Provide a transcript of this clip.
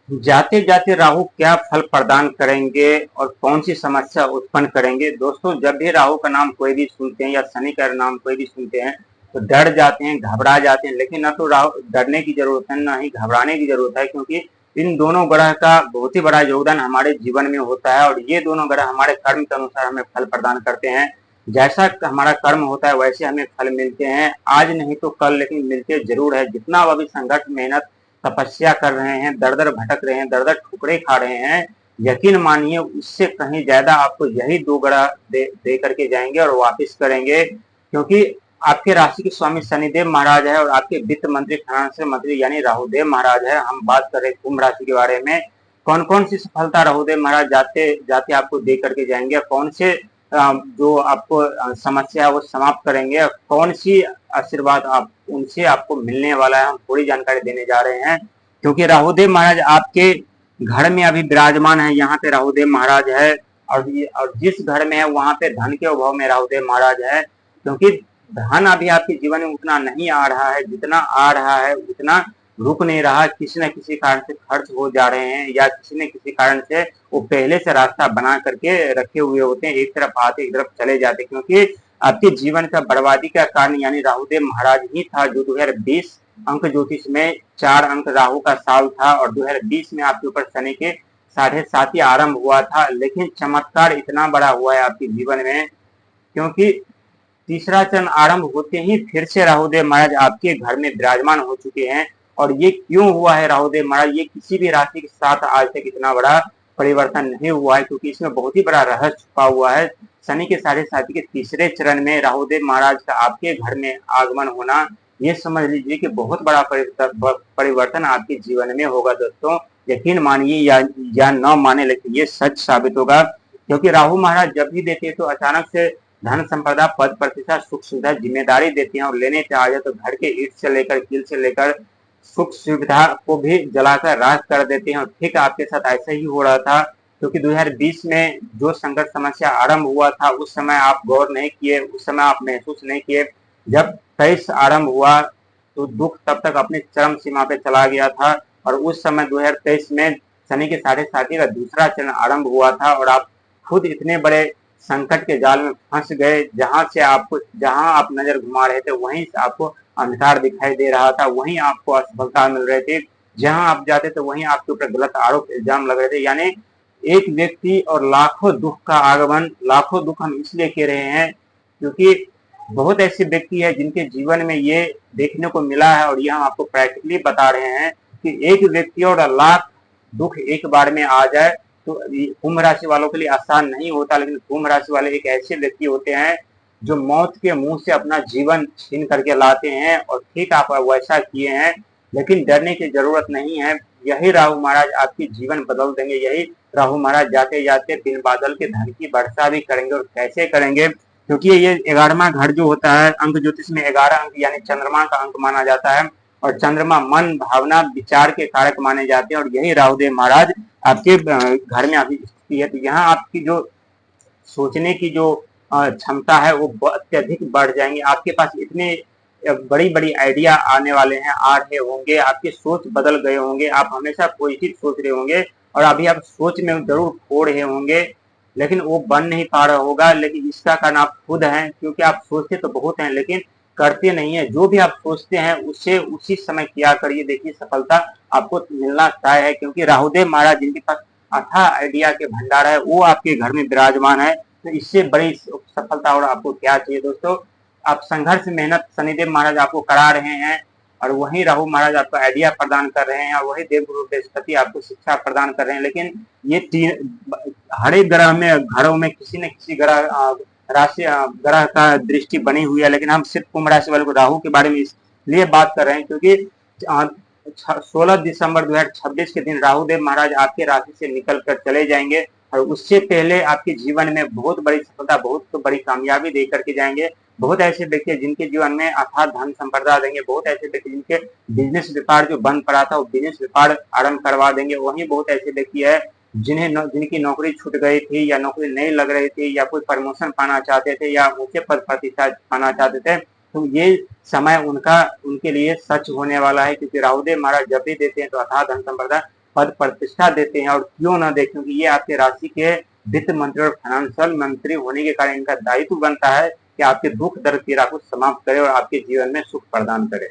जाते जाते राहु क्या फल प्रदान करेंगे और कौन सी समस्या उत्पन्न करेंगे। दोस्तों, जब भी राहु का नाम कोई भी सुनते हैं या शनि का नाम कोई भी सुनते हैं तो डर जाते हैं, घबरा जाते हैं। लेकिन न तो राहु डरने की जरूरत है, ना ही घबराने की जरूरत है, क्योंकि इन दोनों ग्रह का बहुत ही बड़ा योगदान हमारे जीवन में होता है और ये दोनों ग्रह हमारे कर्म के अनुसार हमें फल प्रदान करते हैं। जैसा हमारा कर्म होता है वैसे हमें फल मिलते हैं, आज नहीं तो कल, लेकिन मिलते जरूर है। जितना अभी संघर्ष, मेहनत, तपस्या कर रहे हैं, दर दर भटक रहे हैं, दर दर ठुकरे खा रहे हैं, यकीन मानिए उससे कहीं ज्यादा आपको यही दो ग्रह दे करके जाएंगे और वापस करेंगे। क्योंकि आपके राशि के स्वामी शनिदेव महाराज है और आपके वित्त मंत्री, फाइनेंशियल मंत्री यानी राहुदेव महाराज है। हम बात कर रहे हैं कुंभ राशि के बारे में। कौन कौन सी सफलता राहुदेव महाराज जाते जाते आपको दे करके जाएंगे, कौन से जो आपको समस्या है वो समाप्त करेंगे, कौन सी आशीर्वाद आप उनसे आपको मिलने वाला है, हम थोड़ी जानकारी देने जा रहे हैं। क्योंकि राहुदेव महाराज आपके घर में अभी विराजमान है, यहाँ पे राहुदेव महाराज है और जिस घर में है वहां पे धन के अभाव में राहुदेव महाराज है। क्योंकि धन अभी आपके जीवन में उतना नहीं आ रहा है, जितना आ रहा है उतना रुक नहीं रहा, किसी न किसी कारण से खर्च हो जा रहे हैं या किसी न किसी कारण से वो पहले से रास्ता बना करके रखे हुए होते हैं, एक तरफ आते एक तरफ चले जाते। क्योंकि आपके जीवन का बर्बादी का कारण यानी राहुदेव महाराज ही था, जो 2020 अंक ज्योतिष में 4 अंक राहु का साल था और 2020 में आपके ऊपर शनि के 7.5 आरंभ हुआ था। लेकिन चमत्कार इतना बड़ा हुआ है आपके जीवन में, क्योंकि तीसरा चरण आरंभ होते ही फिर से राहुदेव महाराज आपके घर में विराजमान हो चुके हैं। और ये क्यों हुआ है राहुदेव महाराज, ये किसी भी राशि के साथ आज तक इतना बड़ा परिवर्तन नहीं हुआ है, क्योंकि इसमें बहुत ही बड़ा रहस्य छुपा हुआ है। शनि के 7.5 के तीसरे चरण में राहुदेव महाराज का आपके घर में आगमन होना, ये समझ लीजिए कि बहुत बड़ा परिवर्तन आपके जीवन में होगा। दोस्तों, यकीन मानिए या न माने, लेकिन ये सच साबित होगा। क्योंकि राहु महाराज जब भी देते हैं तो अचानक से धन संपदा, पद प्रतिष्ठा, सुख सुविधा, जिम्मेदारी देते हैं और लेने पे आ जाए तो घर के ईट से लेकर कील से लेकर सुख सुविधा को भी जलाकर राख कर देते हैं। और ठीक आपके साथ ऐसा ही हो रहा था, क्योंकि 2020 में जो संकट समस्या आरंभ हुआ था उस समय आप गौर नहीं किए, उस समय आप महसूस नहीं किए। जब 23 आरंभ हुआ तो दुख तब तक अपनी चरम सीमा पे चला गया था और उस समय 2023 में शनि के 7.5 का दूसरा चरण आरंभ हुआ था और आप खुद इतने बड़े संकट के जाल में फंस गए, जहां आप नजर घुमा रहे थे वहीं से आपको अंधकार दिखाई दे रहा था, वहीं आपको असफलता मिल रहे थे, जहां आप जाते थे वहीं आपके ऊपर गलत आरोप इल्जाम लग रहे थे। यानी एक व्यक्ति और लाखों दुख का आगमन, लाखों दुख हम इसलिए कह रहे हैं क्योंकि बहुत ऐसे व्यक्ति है जिनके जीवन में ये देखने को मिला है और ये हम आपको प्रैक्टिकली बता रहे हैं कि एक व्यक्ति और लाख दुख एक बार में आ जाए तो कुंभ राशि वालों के लिए आसान नहीं होता। लेकिन कुंभ राशि वाले एक ऐसे व्यक्ति होते हैं जो मौत के मुंह से अपना जीवन छीन करके लाते हैं और ठीक आप वैसा किए हैं, लेकिन डरने की जरूरत नहीं है। यही राहु महाराज आपकी जीवन बदल देंगे, यही राहु महाराज जाते जाते बिन बादल के धन की वर्षा भी करेंगे। और कैसे करेंगे, क्योंकि ये 11वां घर जो होता है अंक ज्योतिष में 11 अंक यानी चंद्रमा का अंक माना जाता है और चंद्रमा मन, भावना, विचार के कारक माने जाते हैं और यही राहुदेव महाराज आपके घर में अभी स्थिति है। तो यहाँ आपकी जो सोचने की जो क्षमता है वो अत्यधिक बढ़ जाएंगे। आपके पास इतने बड़ी बड़ी आइडिया आने वाले हैं, आ रहे होंगे, आपकी सोच बदल गए होंगे, आप हमेशा पॉजिटिव सोच रहे होंगे और अभी आप सोच में जरूर खो रहे होंगे लेकिन वो बन नहीं पा रहा होगा। लेकिन इसका कारण आप खुद हैं, क्योंकि आप सोचते तो बहुत हैं लेकिन करते नहीं है। जो भी आप सोचते हैं उससे उसी समय किया करिए, देखिए सफलता आपको मिलना तय है। क्योंकि राहुदेव महाराज जिनके पास अथाह आइडिया के भंडार है वो आपके घर में विराजमान है, तो इससे बड़ी सफलता और आपको क्या चाहिए। दोस्तों, आप संघर्ष मेहनत शनिदेव महाराज आपको करा रहे हैं और वही राहु महाराज आपको आइडिया प्रदान कर रहे हैं और वही देवगुरु बृहस्पति आपको शिक्षा प्रदान कर रहे हैं। लेकिन ये हर एक ग्रह में, घरों में किसी न किसी ग्रह राशि ग्रह का दृष्टि बनी हुई है, लेकिन हम सिर्फ कुंभ राशि वाले को राहु के बारे में इसलिए बात कर रहे हैं क्योंकि 16 दिसंबर 2026 के दिन राहुदेव महाराज आपके राशि से निकल कर चले जाएंगे और उससे पहले आपके जीवन में बहुत बड़ी सफलता, बहुत बड़ी कामयाबी दे करके जाएंगे। बहुत ऐसे व्यक्ति जिनके जीवन में अथाह धन संपदा देंगे, बहुत ऐसे व्यक्ति जिनके बिजनेस व्यापार जो बंद पड़ा था वो बिजनेस व्यापार आरंभ करवा देंगे। वहीं बहुत ऐसे व्यक्ति है जिनकी नौकरी छूट गई थी या नौकरी नहीं लग रही थी या कोई प्रमोशन पाना चाहते थे या ऊंचे पद प्रतिष्ठा पाना चाहते थे, तो ये समय उनके लिए सच होने वाला है। क्योंकि राहुदेव महाराज जब भी देते हैं तो अथाह धन संपदा पद प्रतिष्ठा देते हैं, और क्यों ना दें, क्योंकि ये आपके राशि के वित्त मंत्री और फाइनेंशियल मंत्री होने के कारण इनका दायित्व बनता है कि आपके दुख दर्द पीड़ा को समाप्त करे और आपके जीवन में सुख प्रदान करे।